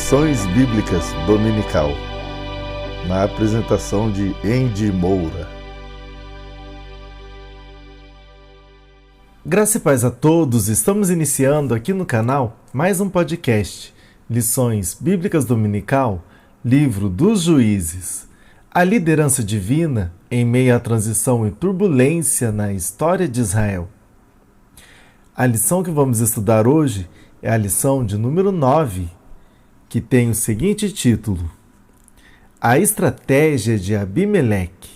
Lições Bíblicas Dominical, na apresentação de Andy Moura. Graça e paz a todos, estamos iniciando aqui no canal mais um podcast, Lições Bíblicas Dominical, Livro dos Juízes. A liderança divina em meio à transição e turbulência na história de Israel. A lição que vamos estudar hoje é a lição de número 9, que tem o seguinte título: A Estratégia de Abimeleque.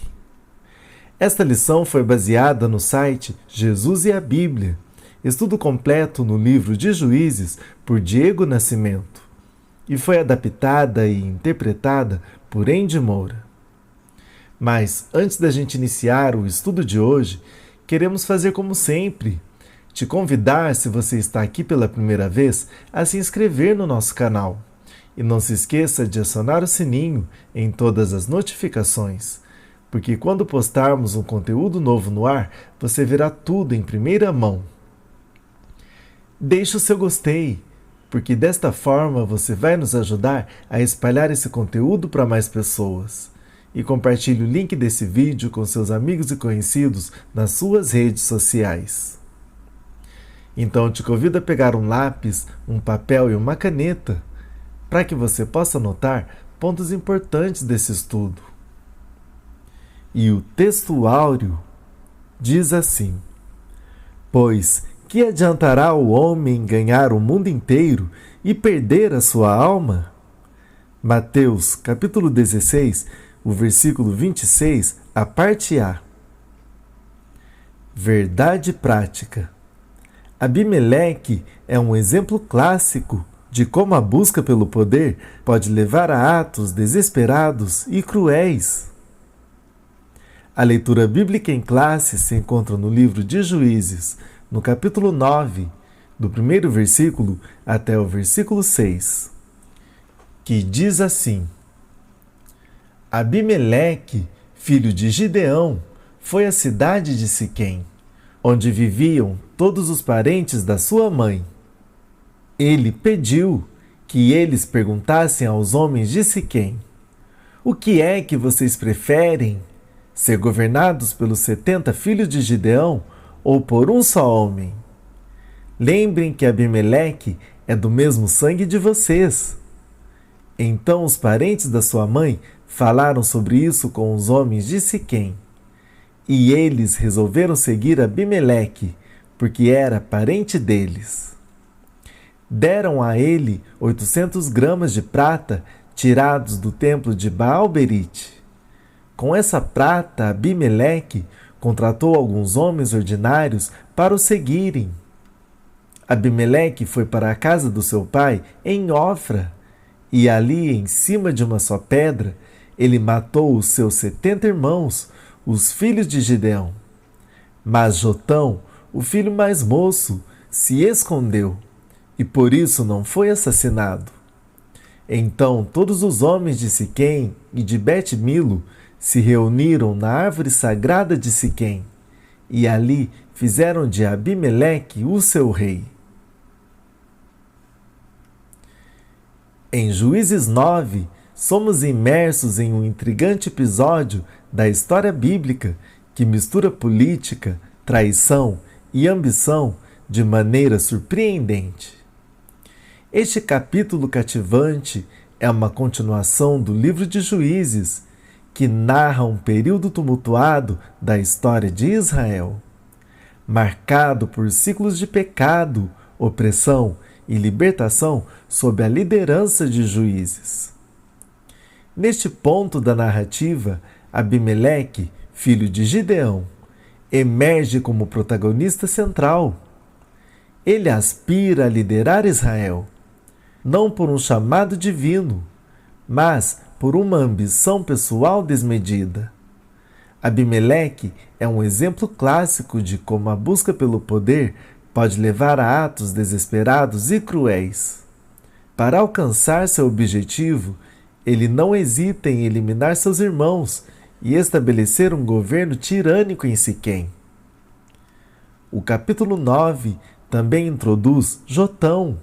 Esta lição foi baseada no site Jesus e a Bíblia, estudo completo no livro de Juízes por Diego Nascimento, e foi adaptada e interpretada por Andy Moura. Mas, antes da gente iniciar o estudo de hoje, queremos fazer como sempre, te convidar, se você está aqui pela primeira vez, a se inscrever no nosso canal. E não se esqueça de acionar o sininho em todas as notificações, porque quando postarmos um conteúdo novo no ar, você verá tudo em primeira mão. Deixe o seu gostei, porque desta forma você vai nos ajudar a espalhar esse conteúdo para mais pessoas. E compartilhe o link desse vídeo com seus amigos e conhecidos nas suas redes sociais. Então eu te convido a pegar um lápis, um papel e uma caneta, para que você possa anotar pontos importantes desse estudo. E o texto áureo diz assim: Pois que adiantará o homem ganhar o mundo inteiro e perder a sua alma? Mateus, capítulo 16, o versículo 26, a parte A. Verdade prática. Abimeleque é um exemplo clássico de como a busca pelo poder pode levar a atos desesperados e cruéis. A leitura bíblica em classe se encontra no livro de Juízes, no capítulo 9, do primeiro versículo até o versículo 6, que diz assim: Abimeleque, filho de Gideão, foi à cidade de Siquém, onde viviam todos os parentes da sua mãe. Ele pediu que eles perguntassem aos homens de Siquém: O que é que vocês preferem? Ser governados pelos 70 filhos de Gideão ou por um só homem? Lembrem que Abimeleque é do mesmo sangue de vocês. Então os parentes da sua mãe falaram sobre isso com os homens de Siquém. E eles resolveram seguir Abimeleque, porque era parente deles. Deram a ele 800 gramas de prata tirados do templo de Baal-Berite. Com essa prata, Abimeleque contratou alguns homens ordinários para o seguirem. Abimeleque foi para a casa do seu pai em Ofra, e ali, em cima de uma só pedra, ele matou os seus 70 irmãos, os filhos de Gideão. Mas Jotão, o filho mais moço, se escondeu, e por isso não foi assassinado. Então todos os homens de Siquém e de Bet-Milo se reuniram na árvore sagrada de Siquém, e ali fizeram de Abimeleque o seu rei. Em Juízes 9, somos imersos em um intrigante episódio da história bíblica que mistura política, traição e ambição de maneira surpreendente. Este capítulo cativante é uma continuação do livro de Juízes, que narra um período tumultuado da história de Israel, marcado por ciclos de pecado, opressão e libertação sob a liderança de juízes. Neste ponto da narrativa, Abimeleque, filho de Gideão, emerge como protagonista central. Ele aspira a liderar Israel, não por um chamado divino, mas por uma ambição pessoal desmedida. Abimeleque é um exemplo clássico de como a busca pelo poder pode levar a atos desesperados e cruéis. Para alcançar seu objetivo, ele não hesita em eliminar seus irmãos e estabelecer um governo tirânico em Siquém. O capítulo 9 também introduz Jotão,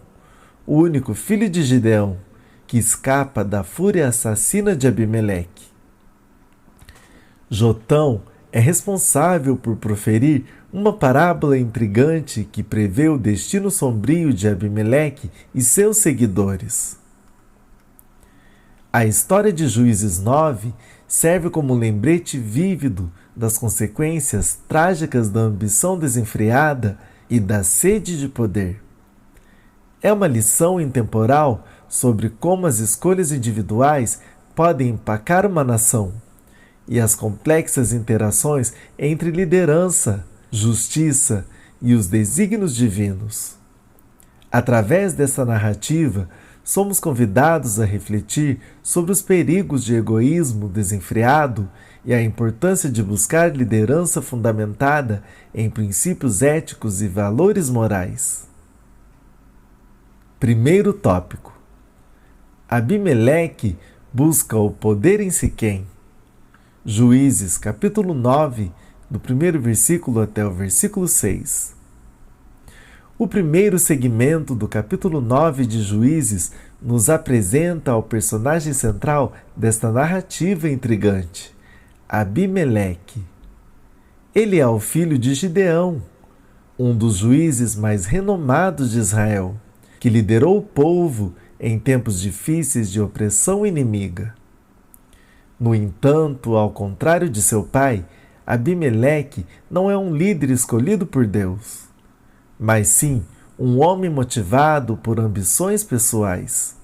o único filho de Gideão, que escapa da fúria assassina de Abimeleque. Jotão é responsável por proferir uma parábola intrigante que prevê o destino sombrio de Abimeleque e seus seguidores. A história de Juízes 9 serve como lembrete vívido das consequências trágicas da ambição desenfreada e da sede de poder. É uma lição intemporal sobre como as escolhas individuais podem empacar uma nação e as complexas interações entre liderança, justiça e os desígnios divinos. Através dessa narrativa, somos convidados a refletir sobre os perigos de egoísmo desenfreado e a importância de buscar liderança fundamentada em princípios éticos e valores morais. Primeiro tópico: Abimeleque busca o poder em Siquém. Juízes, capítulo 9, do primeiro versículo até o versículo 6. O primeiro segmento do capítulo 9 de Juízes nos apresenta ao personagem central desta narrativa intrigante, Abimeleque. Ele é o filho de Gideão, um dos juízes mais renomados de Israel, que liderou o povo em tempos difíceis de opressão inimiga. No entanto, ao contrário de seu pai, Abimeleque não é um líder escolhido por Deus, mas sim um homem motivado por ambições pessoais.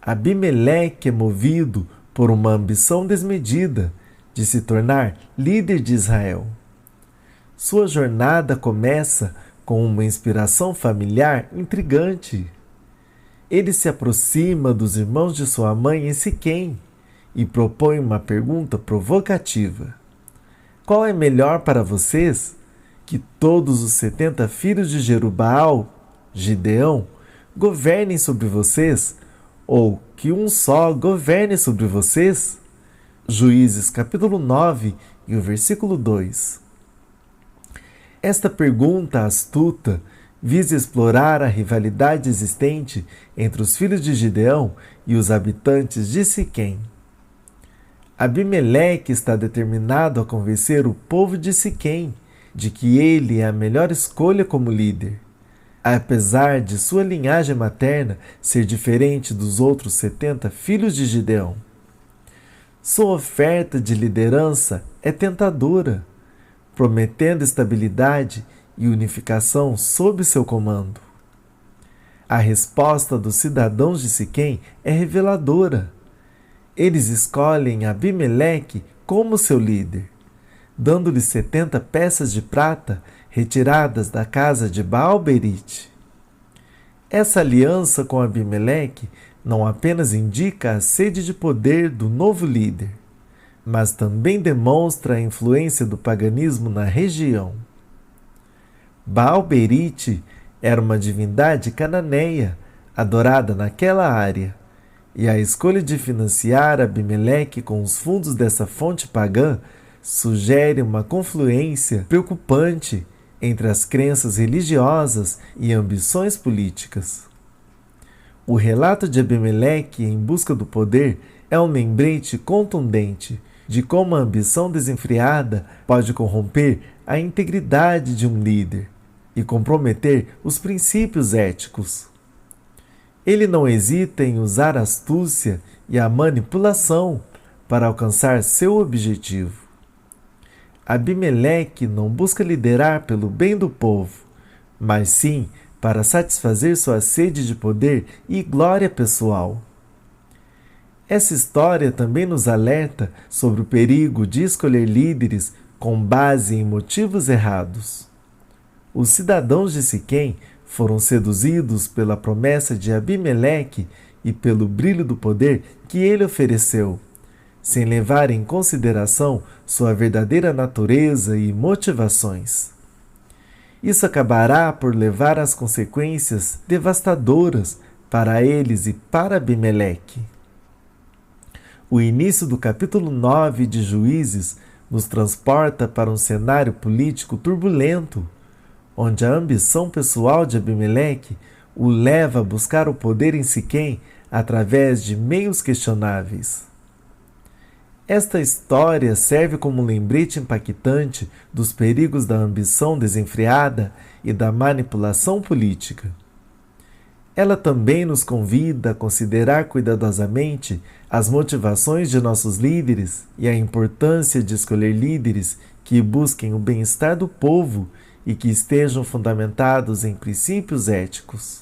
Abimeleque é movido por uma ambição desmedida de se tornar líder de Israel. Sua jornada começa com uma inspiração familiar intrigante. Ele se aproxima dos irmãos de sua mãe em Siquém e propõe uma pergunta provocativa: qual é melhor para vocês? Que todos os 70 filhos de Jerubaal, Gideão, governem sobre vocês, ou que um só governe sobre vocês? Juízes capítulo 9 e o versículo 2. Esta pergunta astuta visa explorar a rivalidade existente entre os filhos de Gideão e os habitantes de Siquém. Abimeleque está determinado a convencer o povo de Siquém de que ele é a melhor escolha como líder, apesar de sua linhagem materna ser diferente dos outros 70 filhos de Gideão. Sua oferta de liderança é tentadora, prometendo estabilidade e unificação sob seu comando. A resposta dos cidadãos de Siquém é reveladora. Eles escolhem Abimeleque como seu líder, dando-lhe 70 peças de prata retiradas da casa de Baal-Berite. Essa aliança com Abimeleque não apenas indica a sede de poder do novo líder, mas também demonstra a influência do paganismo na região. Baal-Berite era uma divindade cananeia adorada naquela área, e a escolha de financiar Abimeleque com os fundos dessa fonte pagã sugere uma confluência preocupante entre as crenças religiosas e ambições políticas. O relato de Abimeleque em busca do poder é um lembrete contundente de como a ambição desenfreada pode corromper a integridade de um líder e comprometer os princípios éticos. Ele não hesita em usar a astúcia e a manipulação para alcançar seu objetivo. Abimeleque não busca liderar pelo bem do povo, mas sim para satisfazer sua sede de poder e glória pessoal. Essa história também nos alerta sobre o perigo de escolher líderes com base em motivos errados. Os cidadãos de Siquém foram seduzidos pela promessa de Abimeleque e pelo brilho do poder que ele ofereceu, sem levar em consideração sua verdadeira natureza e motivações. Isso acabará por levar às consequências devastadoras para eles e para Abimeleque. O início do capítulo 9 de Juízes nos transporta para um cenário político turbulento, onde a ambição pessoal de Abimeleque o leva a buscar o poder em Siquém através de meios questionáveis. Esta história serve como um lembrete impactante dos perigos da ambição desenfreada e da manipulação política. Ela também nos convida a considerar cuidadosamente as motivações de nossos líderes e a importância de escolher líderes que busquem o bem-estar do povo e que estejam fundamentados em princípios éticos.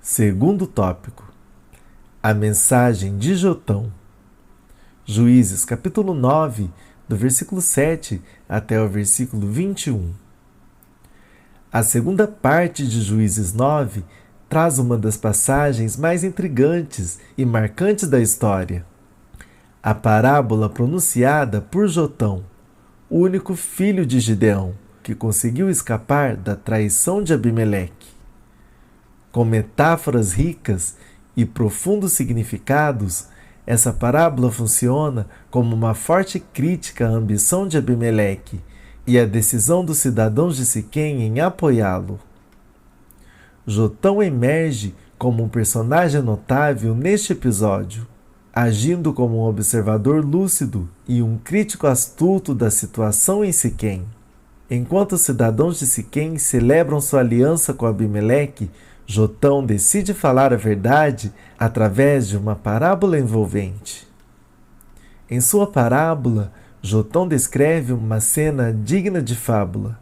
Segundo tópico: a mensagem de Jotão. Juízes capítulo 9, do versículo 7 até o versículo 21. A segunda parte de Juízes 9 traz uma das passagens mais intrigantes e marcantes da história. A parábola pronunciada por Jotão, o único filho de Gideão, que conseguiu escapar da traição de Abimeleque. Com metáforas ricas e profundos significados, essa parábola funciona como uma forte crítica à ambição de Abimeleque e à decisão dos cidadãos de Siquém em apoiá-lo. Jotão emerge como um personagem notável neste episódio, agindo como um observador lúcido e um crítico astuto da situação em Siquém. Enquanto os cidadãos de Siquém celebram sua aliança com Abimeleque, Jotão decide falar a verdade através de uma parábola envolvente. Em sua parábola, Jotão descreve uma cena digna de fábula.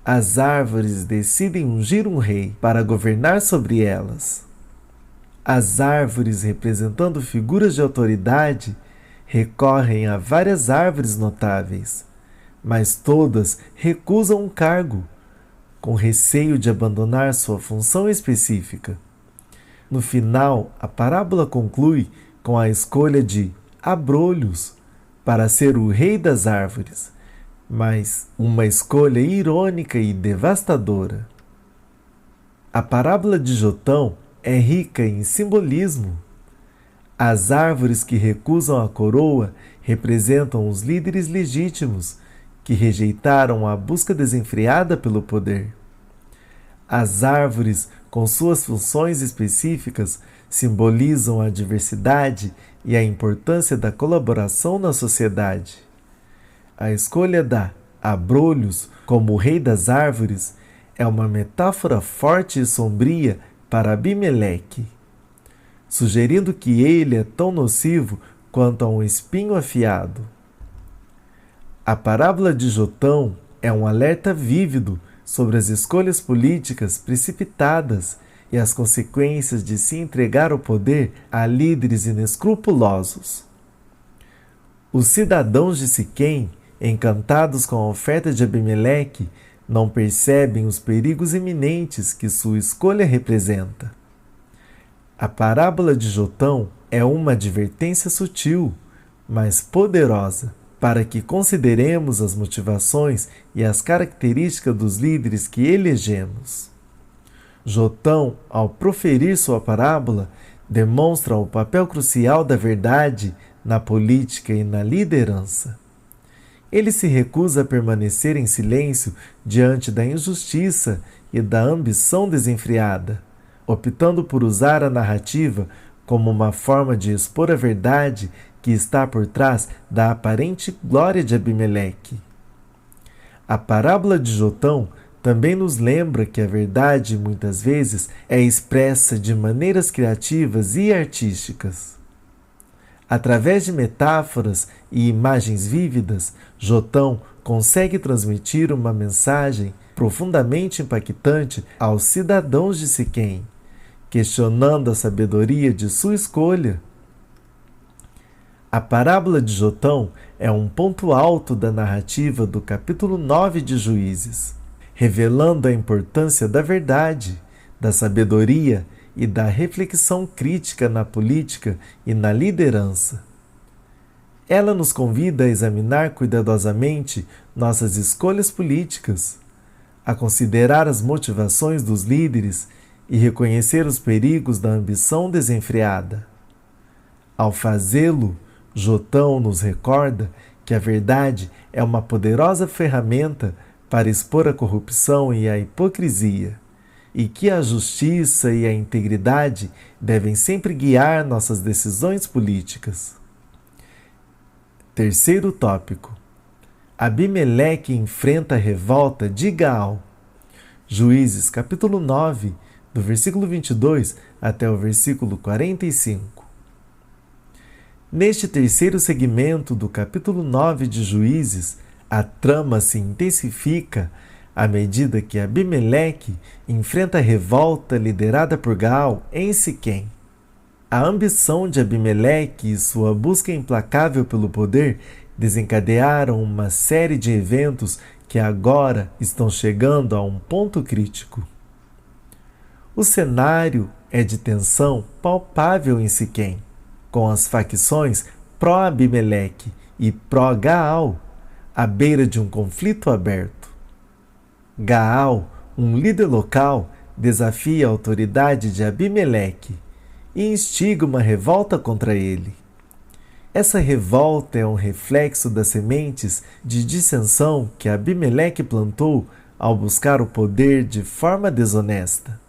As árvores decidem ungir um rei para governar sobre elas. As árvores, representando figuras de autoridade, recorrem a várias árvores notáveis, mas todas recusam um cargo, com receio de abandonar sua função específica. No final, a parábola conclui com a escolha de Abrolhos para ser o rei das árvores, mas uma escolha irônica e devastadora. A parábola de Jotão é rica em simbolismo. As árvores que recusam a coroa representam os líderes legítimos que rejeitaram a busca desenfreada pelo poder. As árvores, com suas funções específicas, simbolizam a diversidade e a importância da colaboração na sociedade. A escolha da Abrolhos como o rei das árvores é uma metáfora forte e sombria para Abimeleque, sugerindo que ele é tão nocivo quanto a um espinho afiado. A parábola de Jotão é um alerta vívido sobre as escolhas políticas precipitadas e as consequências de se entregar o poder a líderes inescrupulosos. Os cidadãos de Siquém, encantados com a oferta de Abimeleque, não percebem os perigos iminentes que sua escolha representa. A parábola de Jotão é uma advertência sutil, mas poderosa, para que consideremos as motivações e as características dos líderes que elegemos. Jotão, ao proferir sua parábola, demonstra o papel crucial da verdade na política e na liderança. Ele se recusa a permanecer em silêncio diante da injustiça e da ambição desenfreada, optando por usar a narrativa como uma forma de expor a verdade que está por trás da aparente glória de Abimeleque. A parábola de Jotão também nos lembra que a verdade, muitas vezes, é expressa de maneiras criativas e artísticas. Através de metáforas e imagens vívidas, Jotão consegue transmitir uma mensagem profundamente impactante aos cidadãos de Siquém, questionando a sabedoria de sua escolha. A parábola de Jotão é um ponto alto da narrativa do capítulo 9 de Juízes, revelando a importância da verdade, da sabedoria e da reflexão crítica na política e na liderança. Ela nos convida a examinar cuidadosamente nossas escolhas políticas, a considerar as motivações dos líderes e reconhecer os perigos da ambição desenfreada. Ao fazê-lo, Jotão nos recorda que a verdade é uma poderosa ferramenta para expor a corrupção e a hipocrisia, e que a justiça e a integridade devem sempre guiar nossas decisões políticas. Terceiro tópico. Abimeleque enfrenta a revolta de Gaal. Juízes capítulo 9, do versículo 22 até o versículo 45. Neste terceiro segmento do capítulo 9 de Juízes, a trama se intensifica à medida que Abimeleque enfrenta a revolta liderada por Gaal em Siquém. A ambição de Abimeleque e sua busca implacável pelo poder desencadearam uma série de eventos que agora estão chegando a um ponto crítico. O cenário é de tensão palpável em Siquém, com as facções pró-Abimeleque e pró-Gaal à beira de um conflito aberto. Gaal, um líder local, desafia a autoridade de Abimeleque e instiga uma revolta contra ele. Essa revolta é um reflexo das sementes de dissensão que Abimeleque plantou ao buscar o poder de forma desonesta.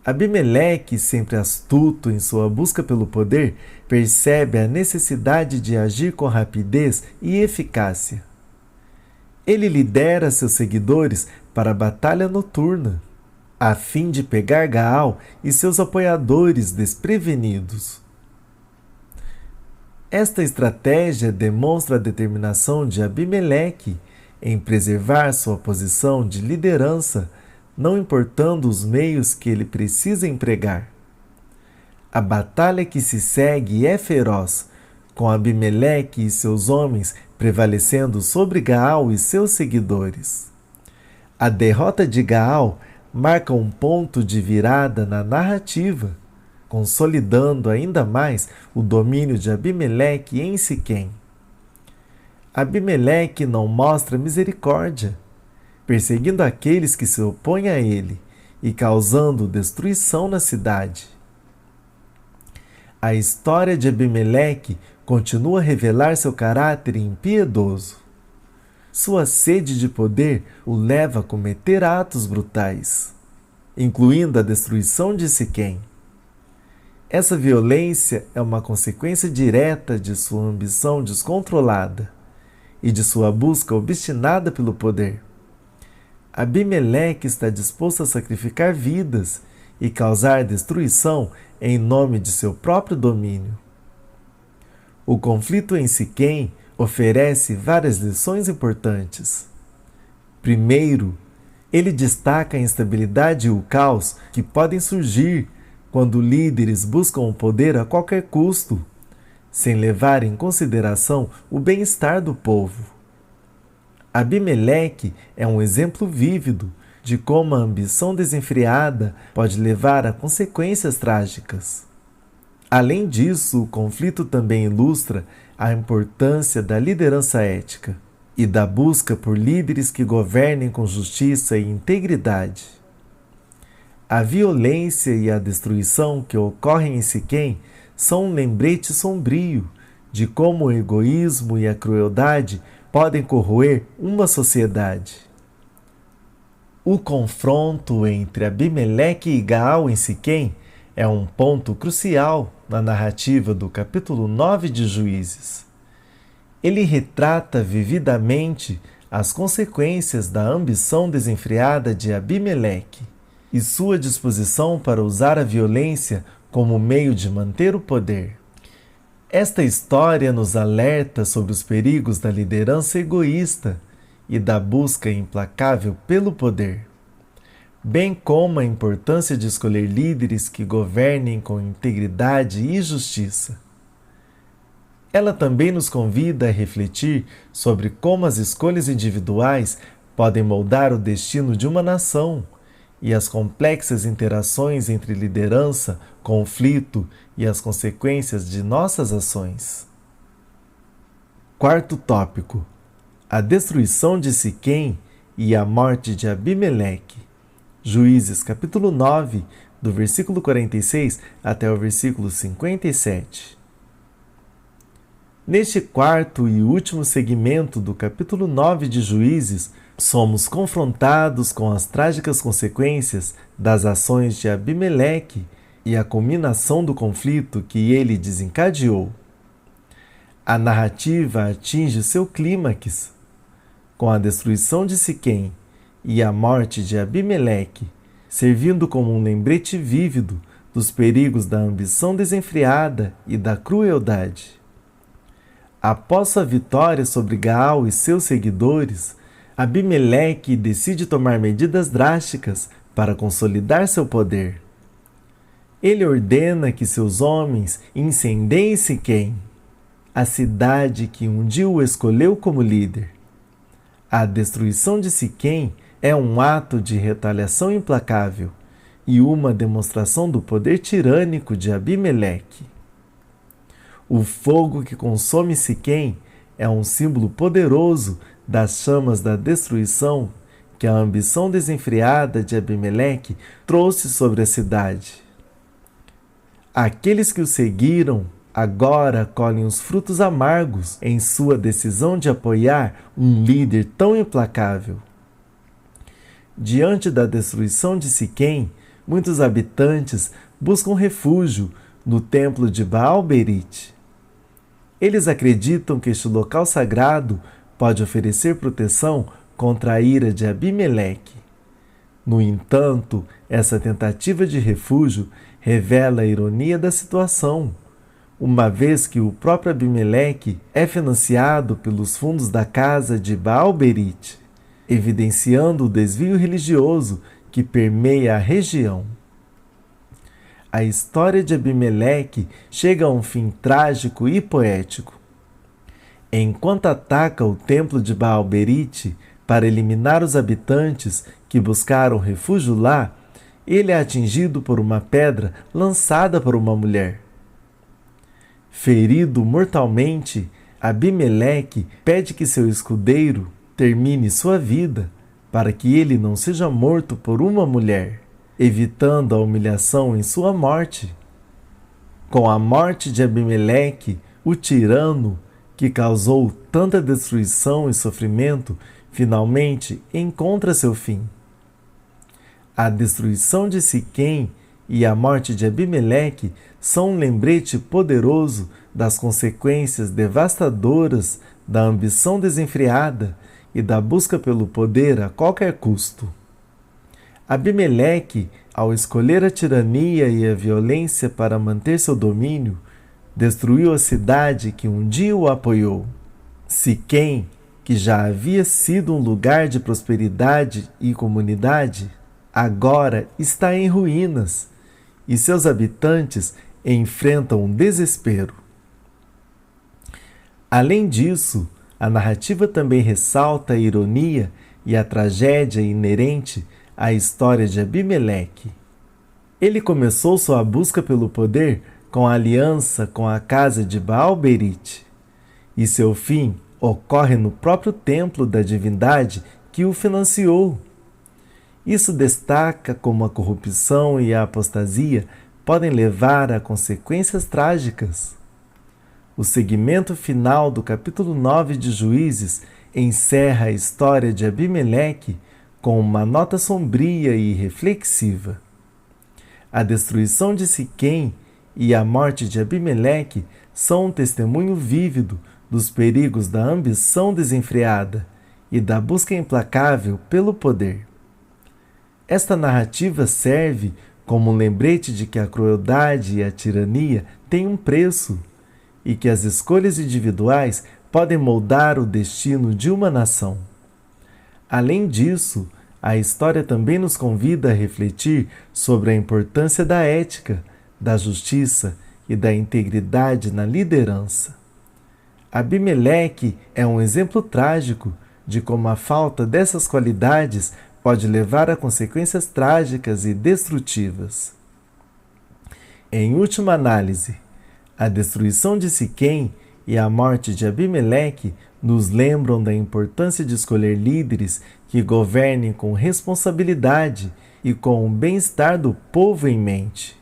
Abimeleque, sempre astuto em sua busca pelo poder, percebe a necessidade de agir com rapidez e eficácia. Ele lidera seus seguidores para a batalha noturna, a fim de pegar Gaal e seus apoiadores desprevenidos. Esta estratégia demonstra a determinação de Abimeleque em preservar sua posição de liderança, não importando os meios que ele precisa empregar. A batalha que se segue é feroz, com Abimeleque e seus homens prevalecendo sobre Gaal e seus seguidores. A derrota de Gaal marca um ponto de virada na narrativa, consolidando ainda mais o domínio de Abimeleque em Siquém. Abimeleque não mostra misericórdia, perseguindo aqueles que se opõem a ele e causando destruição na cidade. A história de Abimeleque continua a revelar seu caráter impiedoso. Sua sede de poder o leva a cometer atos brutais, incluindo a destruição de Siquém. Essa violência é uma consequência direta de sua ambição descontrolada e de sua busca obstinada pelo poder. Abimeleque está disposto a sacrificar vidas e causar destruição em nome de seu próprio domínio. O conflito em Siquém oferece várias lições importantes. Primeiro, ele destaca a instabilidade e o caos que podem surgir quando líderes buscam o poder a qualquer custo, sem levar em consideração o bem-estar do povo. Abimeleque é um exemplo vívido de como a ambição desenfreada pode levar a consequências trágicas. Além disso, o conflito também ilustra a importância da liderança ética e da busca por líderes que governem com justiça e integridade. A violência e a destruição que ocorrem em Siquém são um lembrete sombrio de como o egoísmo e a crueldade podem corroer uma sociedade. O confronto entre Abimeleque e Gaal em Siquém é um ponto crucial na narrativa do capítulo 9 de Juízes. Ele retrata vividamente as consequências da ambição desenfreada de Abimeleque e sua disposição para usar a violência como meio de manter o poder. Esta história nos alerta sobre os perigos da liderança egoísta e da busca implacável pelo poder, bem como a importância de escolher líderes que governem com integridade e justiça. Ela também nos convida a refletir sobre como as escolhas individuais podem moldar o destino de uma nação e as complexas interações entre liderança, conflito e as consequências de nossas ações. Quarto tópico: a destruição de Siquém e a morte de Abimeleque. Juízes capítulo 9, do versículo 46 até o versículo 57. Neste quarto e último segmento do capítulo 9 de Juízes, somos confrontados com as trágicas consequências das ações de Abimeleque e a culminação do conflito que ele desencadeou. A narrativa atinge seu clímax com a destruição de Siquém e a morte de Abimeleque, servindo como um lembrete vívido dos perigos da ambição desenfreada e da crueldade. Após sua vitória sobre Gaal e seus seguidores, Abimeleque decide tomar medidas drásticas para consolidar seu poder. Ele ordena que seus homens incendiem Siquém, a cidade que um dia o escolheu como líder. A destruição de Siquém é um ato de retaliação implacável e uma demonstração do poder tirânico de Abimeleque. O fogo que consome Siquém é um símbolo poderoso das chamas da destruição que a ambição desenfreada de Abimeleque trouxe sobre a cidade. Aqueles que o seguiram agora colhem os frutos amargos em sua decisão de apoiar um líder tão implacável. Diante da destruição de Siquém, muitos habitantes buscam refúgio no templo de Baal-Berite. Eles acreditam que este local sagrado pode oferecer proteção contra a ira de Abimeleque. No entanto, essa tentativa de refúgio revela a ironia da situação, uma vez que o próprio Abimeleque é financiado pelos fundos da casa de Baal-Berite, evidenciando o desvio religioso que permeia a região. A história de Abimeleque chega a um fim trágico e poético. Enquanto ataca o templo de Baal-Berite para eliminar os habitantes que buscaram refúgio lá, ele é atingido por uma pedra lançada por uma mulher. Ferido mortalmente, Abimeleque pede que seu escudeiro termine sua vida para que ele não seja morto por uma mulher, evitando a humilhação em sua morte. Com a morte de Abimeleque, o tirano que causou tanta destruição e sofrimento finalmente encontra seu fim. A destruição de Siquém e a morte de Abimeleque são um lembrete poderoso das consequências devastadoras da ambição desenfreada e da busca pelo poder a qualquer custo. Abimeleque, ao escolher a tirania e a violência para manter seu domínio, destruiu a cidade que um dia o apoiou. Siquém, que já havia sido um lugar de prosperidade e comunidade, agora está em ruínas e seus habitantes enfrentam um desespero. Além disso, a narrativa também ressalta a ironia e a tragédia inerente à história de Abimeleque. Ele começou sua busca pelo poder com a aliança com a casa de Baal-Berite, e seu fim ocorre no próprio templo da divindade que o financiou. Isso destaca como a corrupção e a apostasia podem levar a consequências trágicas. O segmento final do capítulo 9 de Juízes encerra a história de Abimeleque com uma nota sombria e reflexiva. A destruição de Siquém e a morte de Abimeleque são um testemunho vívido dos perigos da ambição desenfreada e da busca implacável pelo poder. Esta narrativa serve como um lembrete de que a crueldade e a tirania têm um preço e que as escolhas individuais podem moldar o destino de uma nação. Além disso, a história também nos convida a refletir sobre a importância da ética, da justiça e da integridade na liderança. Abimeleque é um exemplo trágico de como a falta dessas qualidades pode levar a consequências trágicas e destrutivas. Em última análise, a destruição de Siquém e a morte de Abimeleque nos lembram da importância de escolher líderes que governem com responsabilidade e com o bem-estar do povo em mente.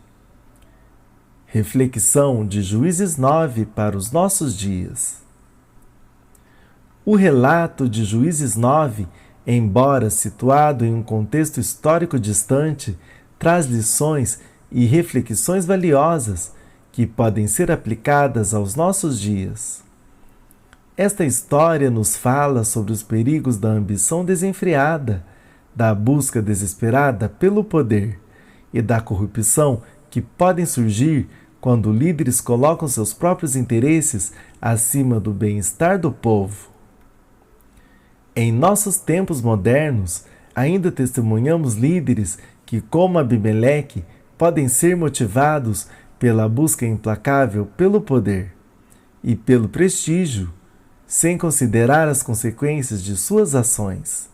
Reflexão de Juízes 9 para os nossos dias. O relato de Juízes 9 embora situado em um contexto histórico distante, traz lições e reflexões valiosas que podem ser aplicadas aos nossos dias. Esta história nos fala sobre os perigos da ambição desenfreada, da busca desesperada pelo poder e da corrupção que podem surgir quando líderes colocam seus próprios interesses acima do bem-estar do povo. Em nossos tempos modernos, ainda testemunhamos líderes que, como Abimeleque, podem ser motivados pela busca implacável pelo poder e pelo prestígio, sem considerar as consequências de suas ações.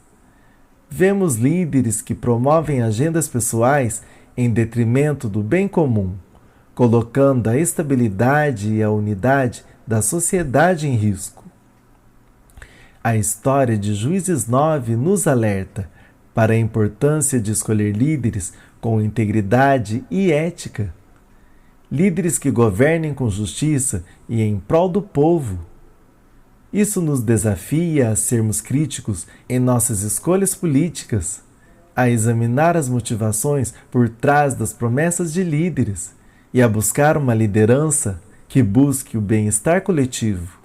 Vemos líderes que promovem agendas pessoais em detrimento do bem comum, colocando a estabilidade e a unidade da sociedade em risco. A história de Juízes 9 nos alerta para a importância de escolher líderes com integridade e ética. Líderes que governem com justiça e em prol do povo. Isso nos desafia a sermos críticos em nossas escolhas políticas, a examinar as motivações por trás das promessas de líderes e a buscar uma liderança que busque o bem-estar coletivo.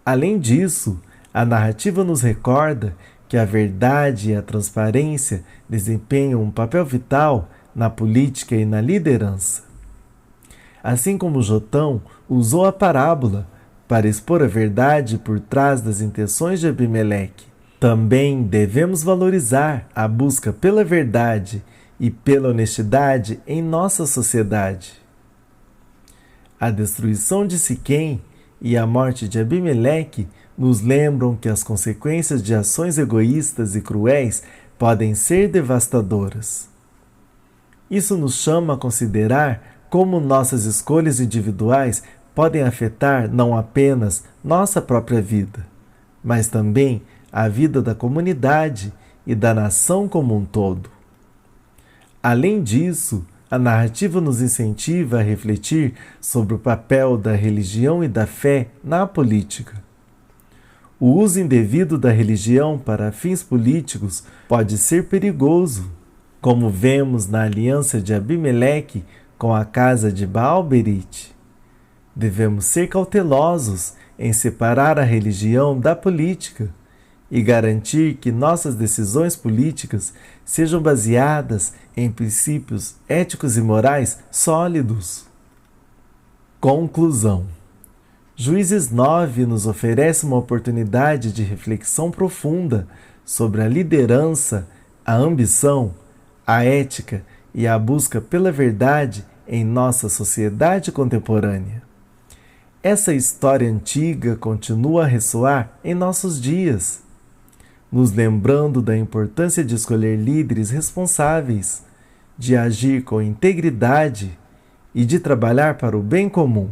Além disso, a narrativa nos recorda que a verdade e a transparência desempenham um papel vital na política e na liderança. Assim como Jotão usou a parábola para expor a verdade por trás das intenções de Abimeleque, também devemos valorizar a busca pela verdade e pela honestidade em nossa sociedade. A destruição de Siquém e a morte de Abimeleque nos lembram que as consequências de ações egoístas e cruéis podem ser devastadoras. Isso nos chama a considerar como nossas escolhas individuais podem afetar não apenas nossa própria vida, mas também a vida da comunidade e da nação como um todo. Além disso, a narrativa nos incentiva a refletir sobre o papel da religião e da fé na política. O uso indevido da religião para fins políticos pode ser perigoso, como vemos na aliança de Abimeleque com a casa de Baal-Berite. Devemos ser cautelosos em separar a religião da política e garantir que nossas decisões políticas sejam baseadas em princípios éticos e morais sólidos. Conclusão. Juízes 9 nos oferece uma oportunidade de reflexão profunda sobre a liderança, a ambição, a ética e a busca pela verdade em nossa sociedade contemporânea. Essa história antiga continua a ressoar em nossos dias, nos lembrando da importância de escolher líderes responsáveis, de agir com integridade e de trabalhar para o bem comum.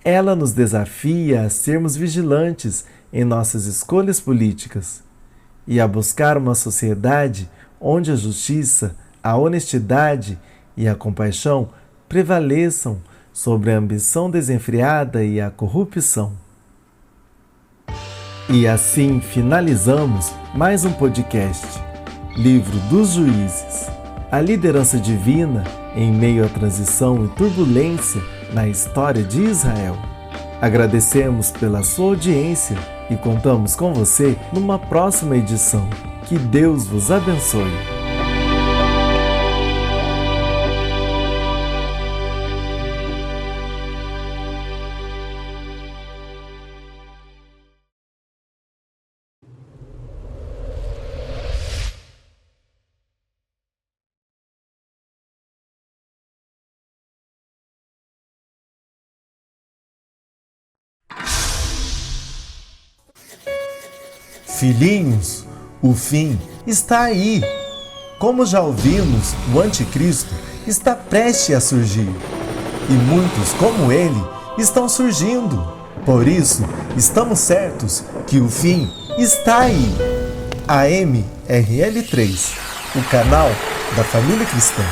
Ela nos desafia a sermos vigilantes em nossas escolhas políticas e a buscar uma sociedade onde a justiça, a honestidade e a compaixão prevaleçam sobre a ambição desenfreada e a corrupção. E assim finalizamos mais um podcast, Livro dos Juízes, a liderança divina em meio à transição e turbulência na história de Israel. Agradecemos pela sua audiência e contamos com você numa próxima edição. Que Deus vos abençoe. Filhinhos, o fim está aí. Como já ouvimos, o anticristo está prestes a surgir. E muitos, como ele, estão surgindo. Por isso, estamos certos que o fim está aí. AMRL3, o canal da família cristã.